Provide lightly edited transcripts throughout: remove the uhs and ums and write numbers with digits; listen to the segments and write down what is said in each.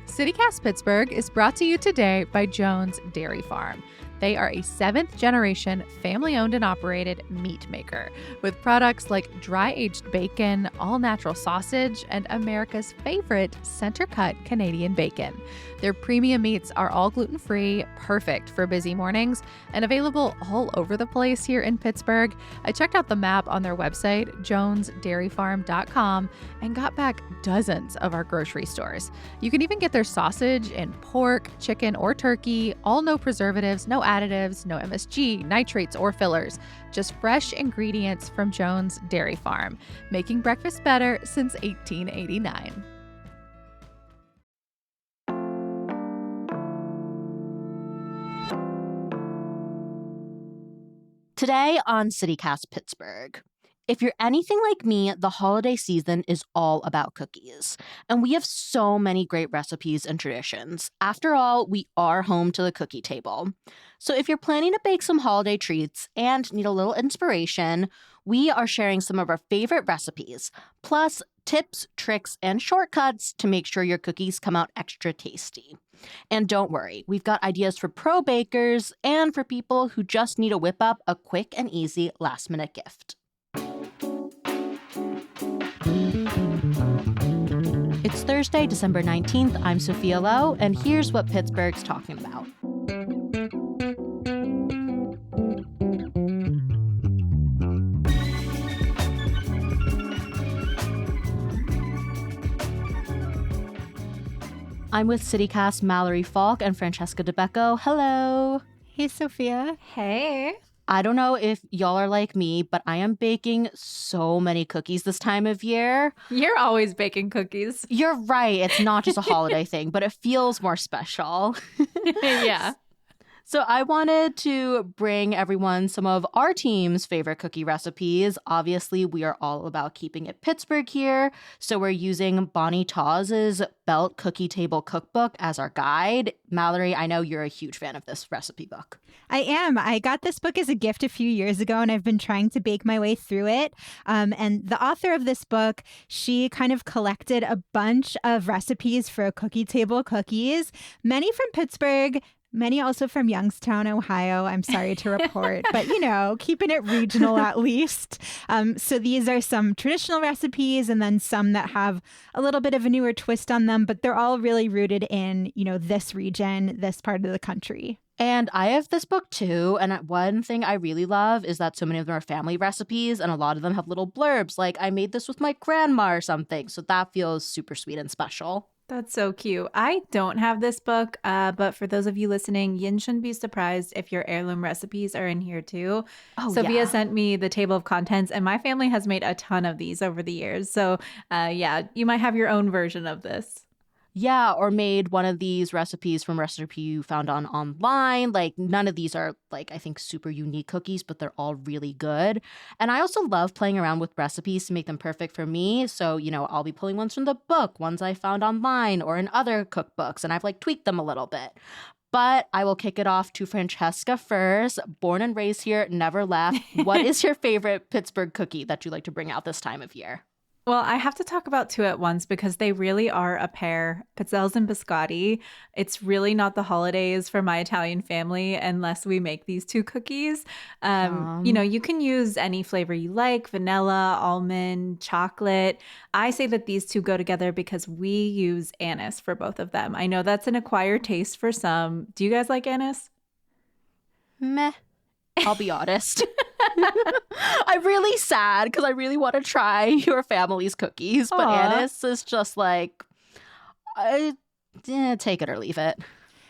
City Cast Pittsburgh is brought to you today by Jones Dairy Farm. They are a 7th-generation, family-owned and operated meat maker with products like dry-aged bacon, all-natural sausage, and America's favorite center-cut Canadian bacon. Their premium meats are all gluten-free, perfect for busy mornings, and available all over the place here in Pittsburgh. I checked out the map on their website, jonesdairyfarm.com, and got back dozens of our grocery stores. You can even get their sausage in pork, chicken, or turkey, all no preservatives, no additives, no MSG, nitrates, or fillers. Just fresh ingredients from Jones Dairy Farm, making breakfast better since 1889. Today on City Cast Pittsburgh. If you're anything like me, the holiday season is all about cookies. And we have so many great recipes and traditions. After all, we are home to the cookie table. So if you're planning to bake some holiday treats and need a little inspiration, we are sharing some of our favorite recipes, plus tips, tricks, and shortcuts to make sure your cookies come out extra tasty. And don't worry, we've got ideas for pro bakers and for people who just need to whip up a quick and easy last-minute gift. It's Thursday, December 19th. I'm Sophia Lowe, and here's what Pittsburgh's talking about. I'm with CityCast Mallory Falk and Francesca DeBecco. Hello. Hey, Sophia. Hey. I don't know if y'all are like me, but I am baking so many cookies this time of year. You're always baking cookies. You're right. It's not just a holiday thing, but it feels more special. Yeah. So I wanted to bring everyone some of our team's favorite cookie recipes. Obviously, we are all about keeping it Pittsburgh here. So we're using Bonnie Taw's Belt Cookie Table Cookbook as our guide. Mallory, I know you're a huge fan of this recipe book. I am. I got this book as a gift a few years ago, and I've been trying to bake my way through it. And the author of this book, she kind of collected a bunch of recipes for cookie table cookies, many from Pittsburgh, many also from Youngstown, Ohio, I'm sorry to report, but, you know, keeping it regional at least. So these are some traditional recipes and then some that have a little bit of a newer twist on them, but they're all really rooted in, you know, this region, this part of the country. And I have this book too, and one thing I really love is that so many of them are family recipes, and a lot of them have little blurbs, like I made this with my grandma or something, so that feels super sweet and special. That's so cute. I don't have this book, but for those of you listening, you shouldn't be surprised if your heirloom recipes are in here too. Sophia sent me the table of contents, and my family has made a ton of these over the years. So you might have your own version of this. Yeah, or made one of these recipes from recipe you found online. Like, none of these are, like, I think super unique cookies, but they're all really good. And I also love playing around with recipes to make them perfect for me. So, you know, I'll be pulling ones from the book, ones I found online or in other cookbooks, and I've, like, tweaked them a little bit. But I will kick it off to Francesca first. Born and raised here, never left. What is your favorite Pittsburgh cookie that you like to bring out this time of year? Well, I have to talk about two at once because they really are a pair. Pizzelles and biscotti. It's really not the holidays for my Italian family unless we make these two cookies. You know, you can use any flavor you like, vanilla, almond, chocolate. I say that these two go together because we use anise for both of them. I know that's an acquired taste for some. Do you guys like anise? Meh. I'll be honest. I'm really sad because I really want to try your family's cookies, but anise is just like, take it or leave it.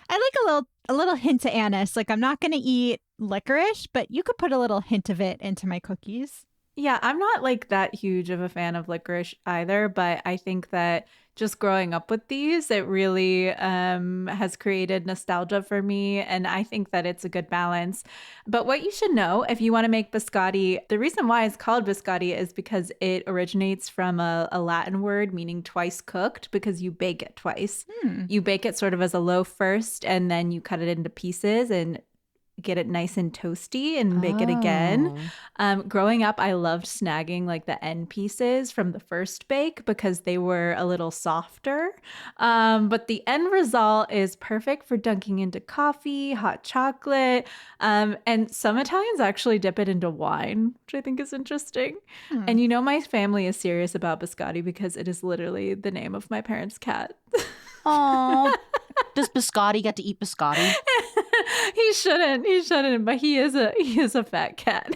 I like a little hint of anise. Like, I'm not going to eat licorice, but you could put a little hint of it into my cookies. Yeah, I'm not like that huge of a fan of licorice either, but I think that just growing up with these, it really has created nostalgia for me, and I think that it's a good balance. But what you should know if you want to make biscotti, the reason why it's called biscotti is because it originates from a Latin word meaning twice cooked, because you bake it twice. You bake it sort of as a loaf first, and then you cut it into pieces and get it nice and toasty and bake it again. Oh. Growing up, I loved snagging like the end pieces from the first bake because they were a little softer. But the end result is perfect for dunking into coffee, hot chocolate, and some Italians actually dip it into wine, which I think is interesting. And you know, my family is serious about biscotti because it is literally the name of my parents' cat. Oh, does Biscotti get to eat biscotti? He shouldn't, but he is a fat cat.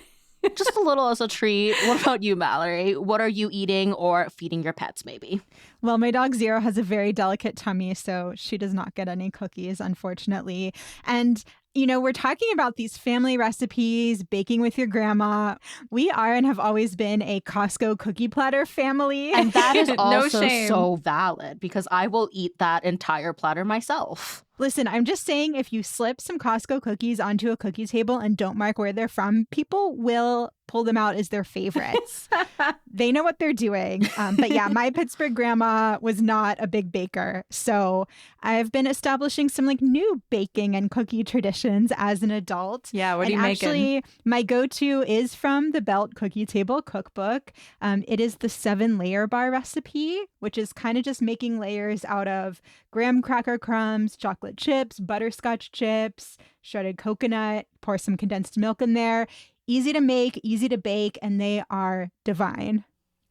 Just a little as a treat. What about you, Mallory? What are you eating or feeding your pets, maybe? Well, my dog Zero has a very delicate tummy, so she does not get any cookies, unfortunately. And you know, we're talking about these family recipes, baking with your grandma. We are and have always been a Costco cookie platter family. And that is No also shame. so valid because I will eat that entire platter myself. Listen, I'm just saying if you slip some Costco cookies onto a cookie table and don't mark where they're from, people will pull them out as their favorites. They know what they're doing. But yeah, my Pittsburgh grandma was not a big baker. So I've been establishing some like new baking and cookie traditions as an adult. Yeah, what are And you making? actually, my go-to is from the Belt Cookie Table cookbook. It is the 7-layer bar recipe, which is kind of just making layers out of graham cracker crumbs, chocolate chips, butterscotch chips, shredded coconut, pour some condensed milk in there. Easy to make, easy to bake, and they are divine.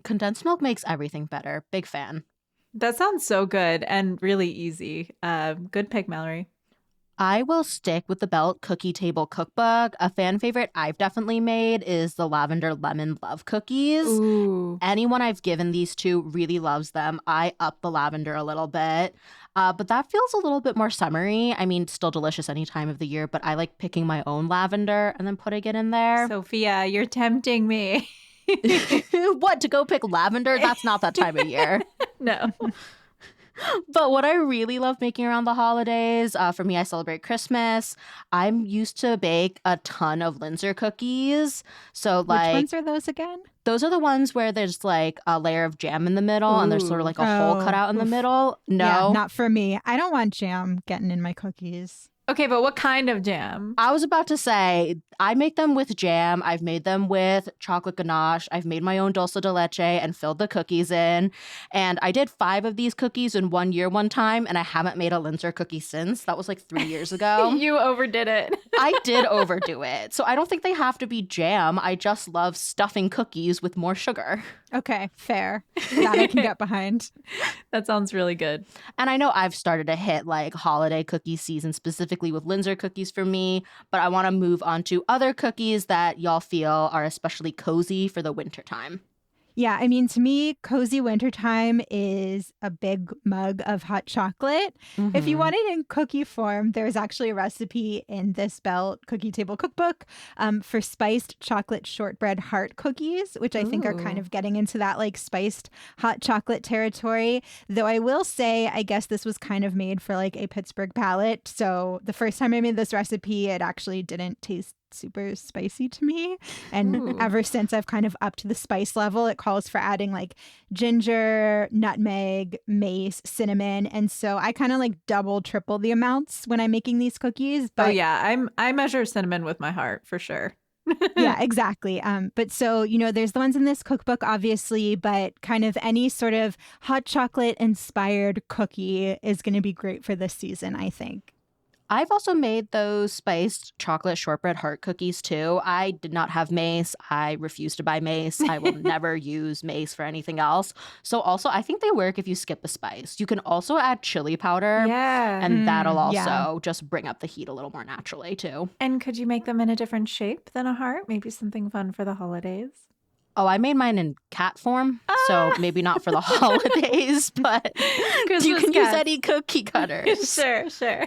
Condensed milk makes everything better. Big fan. That sounds so good and really easy. Good pick, Mallory. I will stick with the Belt Cookie Table cookbook. A fan favorite I've definitely made is the lavender lemon love cookies. Ooh. Anyone I've given these to really loves them. I up the lavender a little bit. But that feels a little bit more summery. I mean, still delicious any time of the year, but I like picking my own lavender and then putting it in there. Sophia, you're tempting me. What, to go pick lavender? That's not that time of year. No. But what I really love making around the holidays, for me, I celebrate Christmas. I'm used to bake a ton of Linzer cookies. So Which like ones are those again? those are the ones where there's like a layer of jam in the middle and there's sort of like a hole cut out in the oof. middle. No. Yeah, not for me. I don't want jam getting in my cookies. Okay, but what kind of jam? I was about to say, I make them with jam. I've made them with chocolate ganache. I've made my own dulce de leche and filled the cookies in. And I did 5 of these cookies in 1 year one time, and I haven't made a Linzer cookie since. That was like 3 years ago. You overdid it. I did overdo it. So I don't think they have to be jam. I just love stuffing cookies with more sugar. Okay, fair. That I can get behind. That sounds really good. And I know I've started to hit like holiday cookie season specifically with Linzer cookies for me, but I want to move on to other cookies that y'all feel are especially cozy for the winter time. Yeah, I mean, to me, cozy wintertime is a big mug of hot chocolate. If you want it in cookie form, there's actually a recipe in this Belt Cookie Table cookbook for spiced chocolate shortbread heart cookies, which I think are kind of getting into that like spiced hot chocolate territory. Though I will say, I guess this was kind of made for like a Pittsburgh palate. So the first time I made this recipe, it actually didn't taste super spicy to me. And ever since I've kind of upped the spice level, it calls for adding like ginger, nutmeg, mace, cinnamon. And so I kind of like double, triple the amounts when I'm making these cookies. But Oh yeah, I measure cinnamon with my heart for sure. yeah, exactly. But so, you know, there's the ones in this cookbook, obviously, but kind of any sort of hot chocolate inspired cookie is going to be great for this season, I think. I've also made those spiced chocolate shortbread heart cookies too. I did not have mace. I refuse to buy mace. I will never use mace for anything else. So also, I think they work if you skip the spice. You can also add chili powder. Yeah. And that'll also yeah. just bring up the heat a little more naturally too. And could you make them in a different shape than a heart? Maybe something fun for the holidays? Oh, I made mine in cat form, so maybe not for the holidays, but you Christmas can use cats. any cookie cutters. Sure.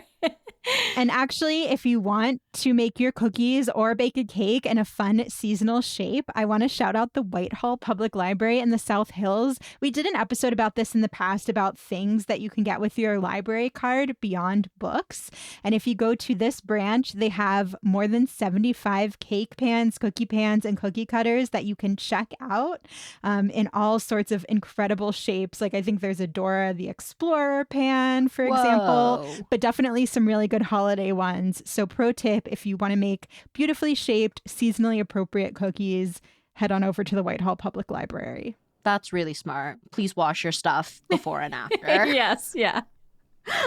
And actually, if you want to make your cookies or bake a cake in a fun seasonal shape, I want to shout out the Whitehall Public Library in the South Hills. We did an episode about this in the past about things that you can get with your library card beyond books. And if you go to this branch, they have more than 75 cake pans, cookie pans, and cookie cutters that you can check out in all sorts of incredible shapes. Like I think there's a Dora the Explorer pan, for example, Whoa. but definitely some really good holiday ones. So pro tip, if you want to make beautifully shaped, seasonally appropriate cookies, head on over to the Whitehall Public Library. That's really smart. Please wash your stuff before and after. Yes, yeah.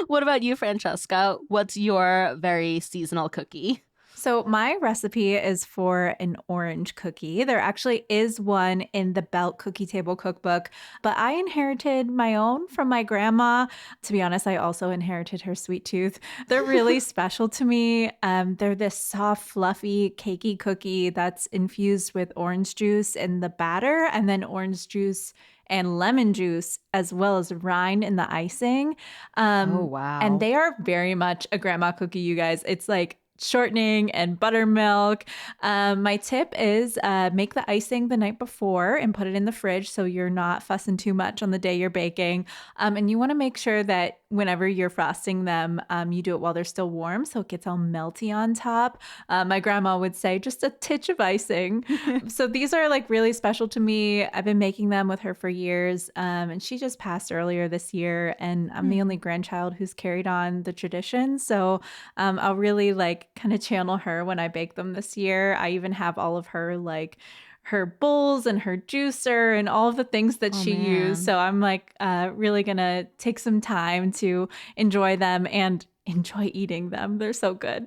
What about you, Francesca? What's your very seasonal cookie? So my recipe is for an orange cookie. There actually is one in the Belt Cookie Table Cookbook, but I inherited my own from my grandma. To be honest, I also inherited her sweet tooth. They're really special to me. They're this soft, fluffy, cakey cookie that's infused with orange juice in the batter and then orange juice and lemon juice, as well as rind in the icing. Oh, wow. And they are very much a grandma cookie, you guys. It's like shortening and buttermilk. My tip is make the icing the night before and put it in the fridge so you're not fussing too much on the day you're baking. And you want to make sure that whenever you're frosting them, you do it while they're still warm so it gets all melty on top. My grandma would say just a titch of icing. So these are like really special to me. I've been making them with her for years, and she just passed earlier this year, and I'm the only grandchild who's carried on the tradition. So I'll really like kind of channel her when I bake them this year. I even have all of her like her bowls and her juicer and all of the things that she used. So I'm like really gonna take some time to enjoy them and enjoy eating them. They're so good.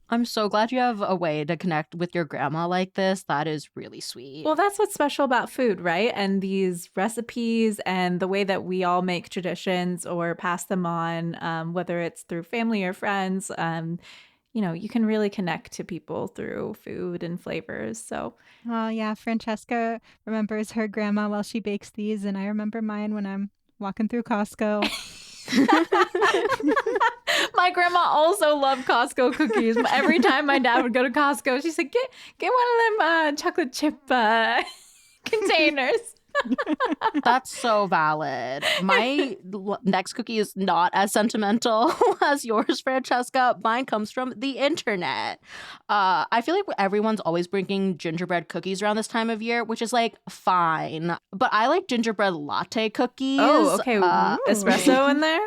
I'm so glad you have a way to connect with your grandma like this. That is really sweet. Well, that's what's special about food, right? And these recipes and the way that we all make traditions or pass them on, whether it's through family or friends, you know, you can really connect to people through food and flavors. So, Well, yeah, Francesca remembers her grandma while she bakes these, and I remember mine when I'm walking through Costco. my grandma also loved Costco cookies. Every time my dad would go to Costco, she said, get one of them chocolate chip containers. That's so valid. My next cookie is not as sentimental as yours, Francesca. Mine comes from the internet. I feel like everyone's always bringing gingerbread cookies around this time of year, which is like fine. But I like gingerbread latte cookies. Oh, okay. Espresso in there?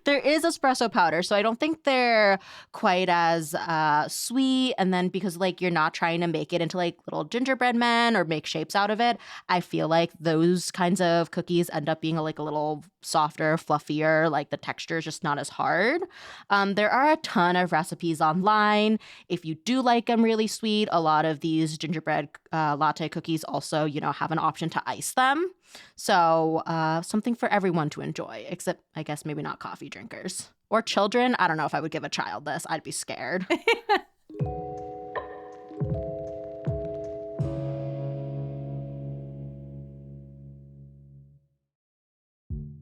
There is espresso powder, so I don't think they're quite as sweet. And then because like you're not trying to make it into like little gingerbread men or make shapes out of it, I feel like those kinds of cookies end up being like a little softer, fluffier, like the texture is just not as hard. There are a ton of recipes online. If you do like them really sweet, a lot of these gingerbread latte cookies also, you know, have an option to ice them. So something for everyone to enjoy, except I guess maybe not coffee drinkers or children. I don't know if I would give a child this. I'd be scared.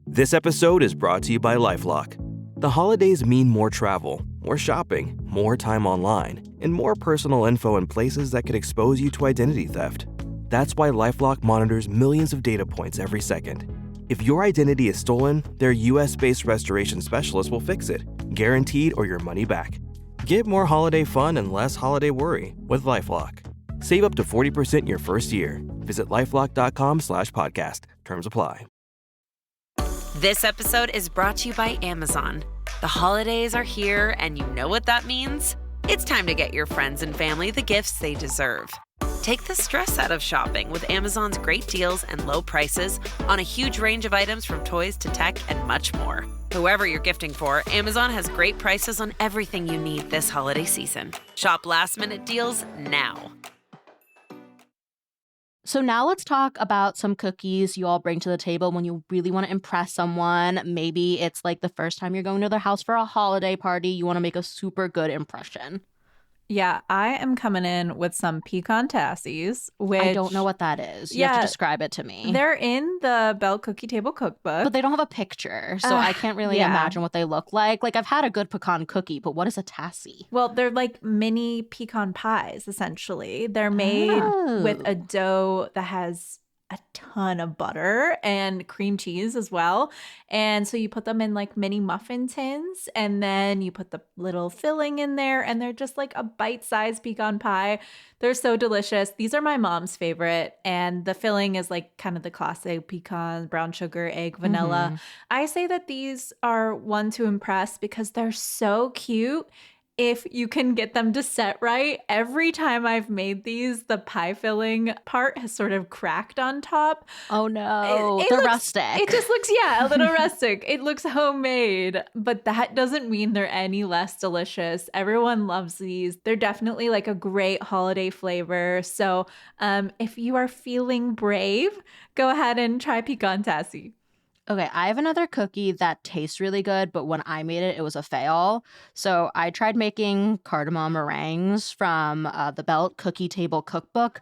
This episode is brought to you by LifeLock. The holidays mean more travel, more shopping, more time online, and more personal info in places that could expose you to identity theft. That's why LifeLock monitors millions of data points every second. If your identity is stolen, their US-based restoration specialist will fix it, guaranteed or your money back. Get more holiday fun and less holiday worry with LifeLock. Save up to 40% your first year. Visit LifeLock.com/podcast. Terms apply. This episode is brought to you by Amazon. The holidays are here, and you know what that means. It's time to get your friends and family the gifts they deserve. Take the stress out of shopping with Amazon's great deals and low prices on a huge range of items from toys to tech and much more. Whoever you're gifting for, Amazon has great prices on everything you need this holiday season. Shop last-minute deals now. So now let's talk about some cookies you all bring to the table when you really want to impress someone. Maybe it's like the first time you're going to their house for a holiday party. You want to make a super good impression. Yeah, I am coming in with some pecan tassies, which I don't know what that is. You have to describe it to me. They're in the Bell Cookie Table Cookbook. But they don't have a picture, so I can't really imagine what they look like. Like, I've had a good pecan cookie, but what is a tassie? Well, they're like mini pecan pies, essentially. They're made with a dough that has a ton of butter and cream cheese as well. And so you put them in like mini muffin tins, and then you put the little filling in there, and they're just like a bite-sized pecan pie. They're so delicious. These are my mom's favorite, and the filling is like kind of the classic pecan, brown sugar, egg, vanilla. I say that these are one to impress because they're so cute. If you can get them to set right, every time I've made these, the pie filling part has sort of cracked on top. Oh no, It they're looks- rustic. It just looks, yeah, a little rustic. It looks homemade, but that doesn't mean they're any less delicious. Everyone loves these. They're definitely like a great holiday flavor. So if you are feeling brave, go ahead and try pecan tassie. Okay, I have another cookie that tastes really good, but when I made it, it was a fail. So I tried making cardamom meringues from the Belt Cookie Table Cookbook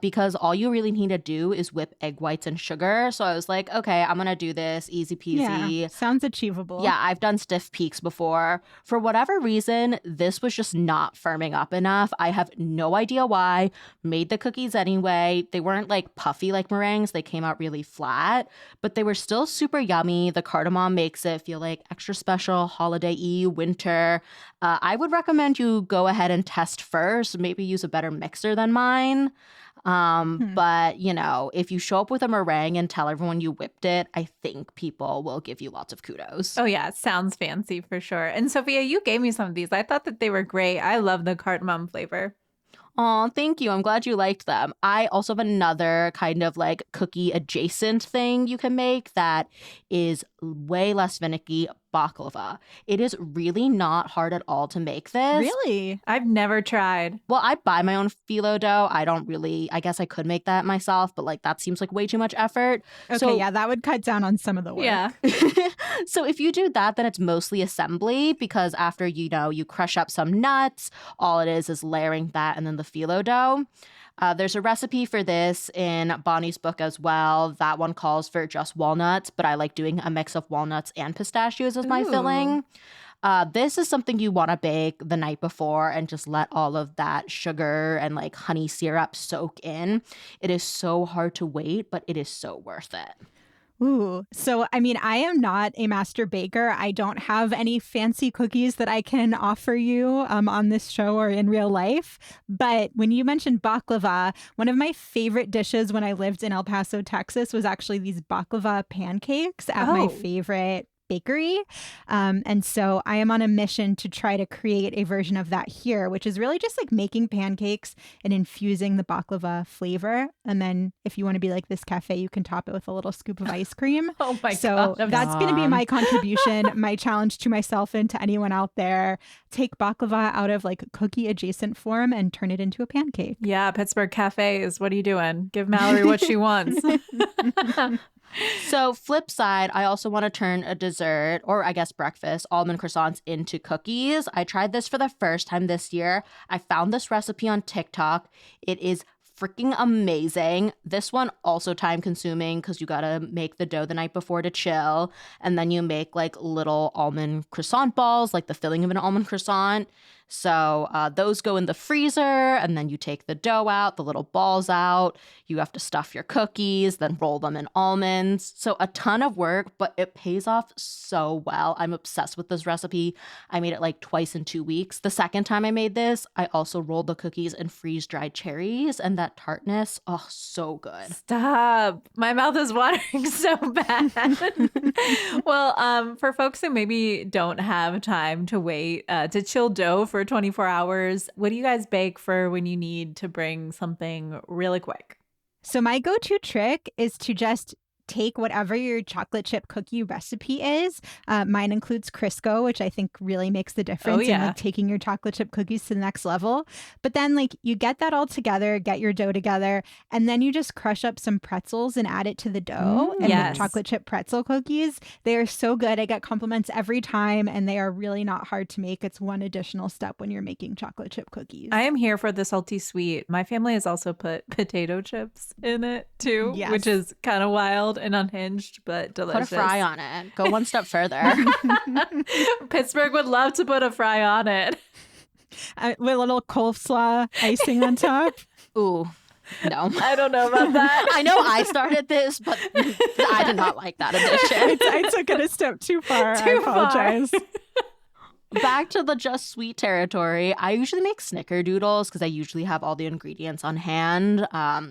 because all you really need to do is whip egg whites and sugar. So I was like, okay, I'm going to do this, easy peasy. Yeah, sounds achievable. Yeah, I've done stiff peaks before. For whatever reason, this was just not firming up enough. I have no idea why. Made the cookies anyway. They weren't like puffy like meringues. They came out really flat, but they were still super yummy. The cardamom makes it feel like extra special, holiday-y, winter. I would recommend you go ahead and test first. Maybe use a better mixer than mine. But, you know, if you show up with a meringue and tell everyone you whipped it, I think people will give you lots of kudos. Oh, yeah. It sounds fancy for sure. And Sophia, you gave me some of these. I thought that they were great. I love the cardamom flavor. Oh, thank you. I'm glad you liked them. I also have another kind of like cookie adjacent thing you can make that is way less finicky, baklava. It is really not hard at all to make this. Really? I've never tried. Well, I buy my own phyllo dough. I guess I could make that myself, but like that seems like way too much effort. Okay, So- yeah, that would cut down on some of the work. Yeah. So if you do that, then it's mostly assembly because after, you know, you crush up some nuts, all it is layering that and then the phyllo dough. There's a recipe for this in Bonnie's book as well. That one calls for just walnuts, but I like doing a mix of walnuts and pistachios as my Ooh. filling. This is something you want to bake the night before and just let all of that sugar and like honey syrup soak in. It is so hard to wait, but it is so worth it. Ooh. So, I mean, I am not a master baker. I don't have any fancy cookies that I can offer you on this show or in real life. But when you mentioned baklava, one of my favorite dishes when I lived in El Paso, Texas, was actually these baklava pancakes at my Oh. favorite bakery. And so I am on a mission to try to create a version of that here, which is really just like making pancakes and infusing the baklava flavor. And then if you want to be like this cafe, you can top it with a little scoop of ice cream. Oh my So God. that's going to be my contribution, my challenge to myself and to anyone out there. Take baklava out of like cookie adjacent form and turn it into a pancake. Yeah, Pittsburgh cafes. What are you doing? Give Mallory what she wants. So flip side, I also want to turn a dessert, or I guess breakfast, almond croissants into cookies. I tried this for the first time this year. I found this recipe on TikTok. It is freaking amazing. This one also time consuming because you gotta make the dough the night before to chill, and then you make like little almond croissant balls, like the filling of an almond croissant. So those go in the freezer, and then you take the dough out, the little balls out. You have to stuff your cookies, then roll them in almonds. So a ton of work, but it pays off so well. I'm obsessed with this recipe. I made it like twice in 2 weeks. The second time I made this, I also rolled the cookies in freeze-dried cherries, and that tartness, oh, so good. Stop. My mouth is watering so bad. Well, for folks who maybe don't have time to wait to chill dough for 24 hours, what do you guys bake for when you need to bring something really quick? So my go-to trick is to just take whatever your chocolate chip cookie recipe is. Mine includes Crisco, which I think really makes the difference in yeah. like taking your chocolate chip cookies to the next level. But then like you get that all together, get your dough together, and then you just crush up some pretzels and add it to the dough and yes. make chocolate chip pretzel cookies. They are so good. I get compliments every time, and they are really not hard to make. It's one additional step when you're making chocolate chip cookies. I am here for the salty sweet. My family has also put potato chips in it too, Yes. which is kind of wild and unhinged, but delicious. Put a fry on it. Go one step further. Pittsburgh would love to put a fry on it. With a little coleslaw icing on top. Ooh, No. I don't know about that. I know I started this, but I did not like that addition. I took it a step too far. I Too far. apologize. Back to the just sweet territory. I usually make snickerdoodles because I usually have all the ingredients on hand.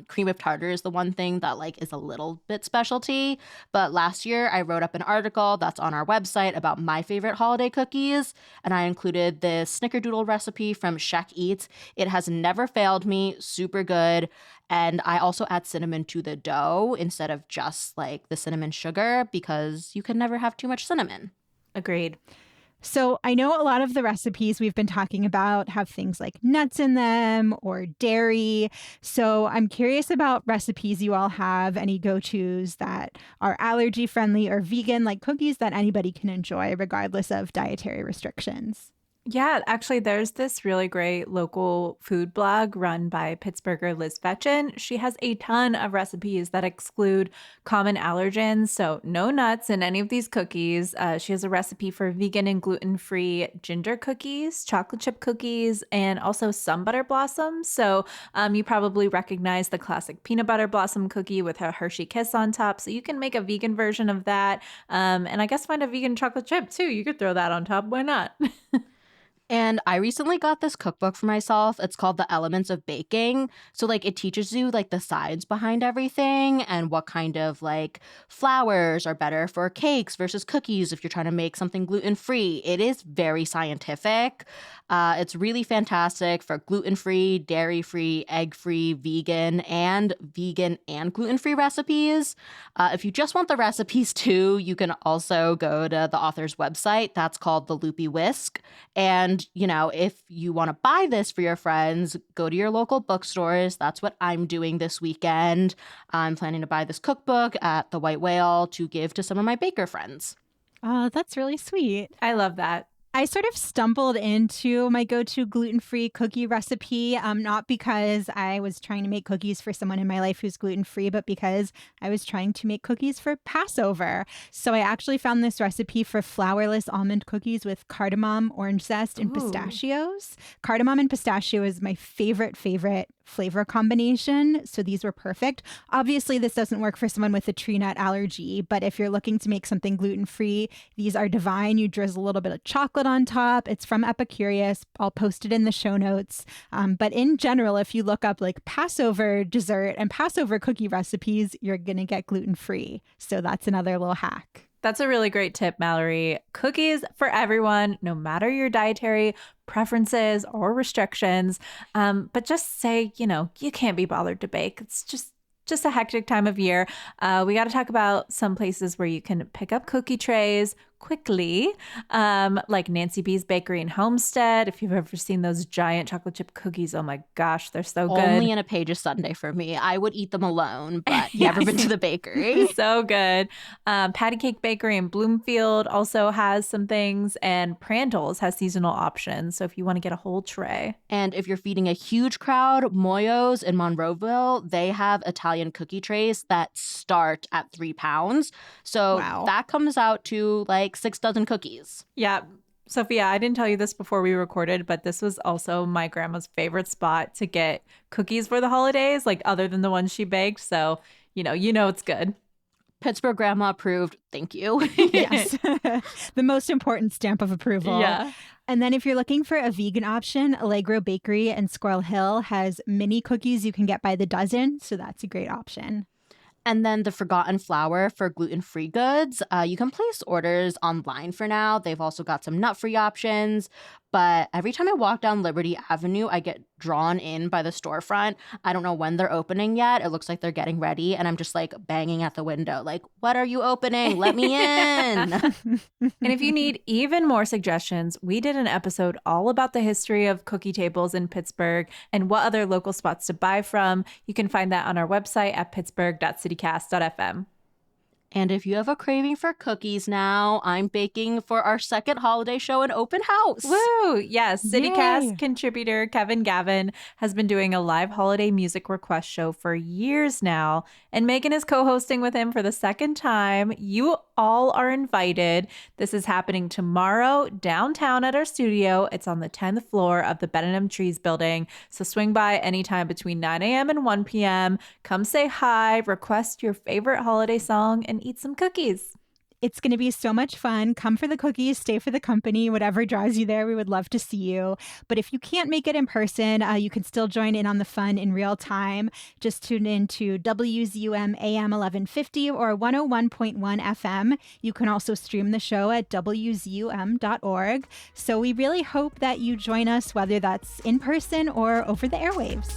Cream of tartar is the one thing that like is a little bit specialty. But last year I wrote up an article that's on our website about my favorite holiday cookies, and I included this snickerdoodle recipe from Sheck Eats. It has never failed me. Super good. And I also add cinnamon to the dough instead of just like the cinnamon sugar because you can never have too much cinnamon. Agreed. So I know a lot of the recipes we've been talking about have things like nuts in them or dairy. So I'm curious about recipes you all have, any go-tos that are allergy friendly or vegan, like cookies that anybody can enjoy regardless of dietary restrictions. Yeah, actually, there's this really great local food blog run by Pittsburgher Liz Fetchin. She has a ton of recipes that exclude common allergens, so no nuts in any of these cookies. She has a recipe for vegan and gluten-free ginger cookies, chocolate chip cookies, and also some butter blossoms. So you probably recognize the classic peanut butter blossom cookie with a Hershey Kiss on top. So you can make a vegan version of that. And I guess find a vegan chocolate chip too. You could throw that on top. Why not? And I recently got this cookbook for myself. It's called The Elements of Baking. So like it teaches you like the science behind everything and what kind of like flours are better for cakes versus cookies if you're trying to make something gluten-free. It is very scientific. It's really fantastic for gluten-free, dairy-free, egg-free, vegan and gluten-free recipes. If you just want the recipes too, you can also go to the author's website. That's called The Loopy Whisk. And, you know, if you want to buy this for your friends, go to your local bookstores. That's what I'm doing this weekend. I'm planning to buy this cookbook at the White Whale to give to some of my baker friends. Oh, that's really sweet. I love that. I sort of stumbled into my go-to gluten-free cookie recipe, not because I was trying to make cookies for someone in my life who's gluten-free, but because I was trying to make cookies for Passover. So I actually found this recipe for flourless almond cookies with cardamom, orange zest, and pistachios. Cardamom and pistachio is my favorite flavor combination, so these were perfect. Obviously, this doesn't work for someone with a tree nut allergy, but if you're looking to make something gluten-free, these are divine. You drizzle a little bit of chocolate on top. It's from Epicurious. I'll post it in the show notes. But in general, if you look up like Passover dessert and Passover cookie recipes, you're going to get gluten-free. So that's another little hack. That's a really great tip, Mallory. Cookies for everyone, no matter your dietary preferences or restrictions. But just say, you know, you can't be bothered to bake. It's just a hectic time of year. We got to talk about some places where you can pick up cookie trays quickly, like Nancy B's Bakery in Homestead. If you've ever seen those giant chocolate chip cookies, oh my gosh, they're so good. Only in a Pages Sunday for me. I would eat them alone, but you ever been to the bakery? So good. Patty Cake Bakery in Bloomfield also has some things, and Prandtls has seasonal options. So if you want to get a whole tray. And if you're feeding a huge crowd, Moyo's in Monroeville, they have Italian cookie trays that start at 3 pounds. So that comes out to like 6 dozen cookies. Yeah. Sophia, I didn't tell you this before we recorded, but this was also my grandma's favorite spot to get cookies for the holidays, like other than the ones she baked. So, you know it's good. Pittsburgh grandma approved. Thank you. Yes. The most important stamp of approval. Yeah. And then if you're looking for a vegan option, Allegro Bakery in Squirrel Hill has mini cookies you can get by the dozen. So that's a great option. And then the Forgotten Flour for gluten-free goods. You can place orders online for now. They've also got some nut-free options. But every time I walk down Liberty Avenue, I get drawn in by the storefront. I don't know when they're opening yet. It looks like they're getting ready. And I'm just like banging at the window, like, what are you opening? Let me in. And if you need even more suggestions, we did an episode all about the history of cookie tables in Pittsburgh and what other local spots to buy from. You can find that on our website at pittsburgh.citycast.fm. And if you have a craving for cookies now, I'm baking for our second holiday show and open house. Woo! Yes, City Yay. Cast contributor Kevin Gavin has been doing a live holiday music request show for years now, and Megan is co-hosting with him for the second time. You all are invited. This is happening tomorrow downtown at our studio. It's on the 10th floor of the Benedum-Trees Building, so swing by anytime between 9 a.m. and 1 p.m. Come say hi, request your favorite holiday song, and eat some cookies. It's going to be so much fun. Come for the cookies, stay for the company, whatever draws you there. We would love to see you. But if you can't make it in person, you can still join in on the fun in real time. Just tune in to WZUM AM 1150 or 101.1 FM. You can also stream the show at WZUM.org. So we really hope that you join us, whether that's in person or over the airwaves.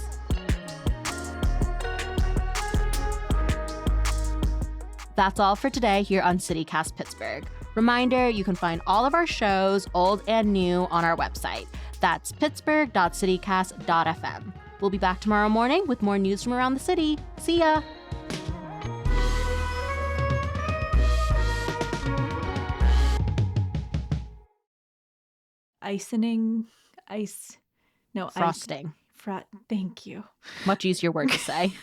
That's all for today here on City Cast Pittsburgh. Reminder, you can find all of our shows, old and new, on our website. That's pittsburgh.citycast.fm. We'll be back tomorrow morning with more news from around the city. See ya! Frosting. Frosting. Thank you. Much easier word to say.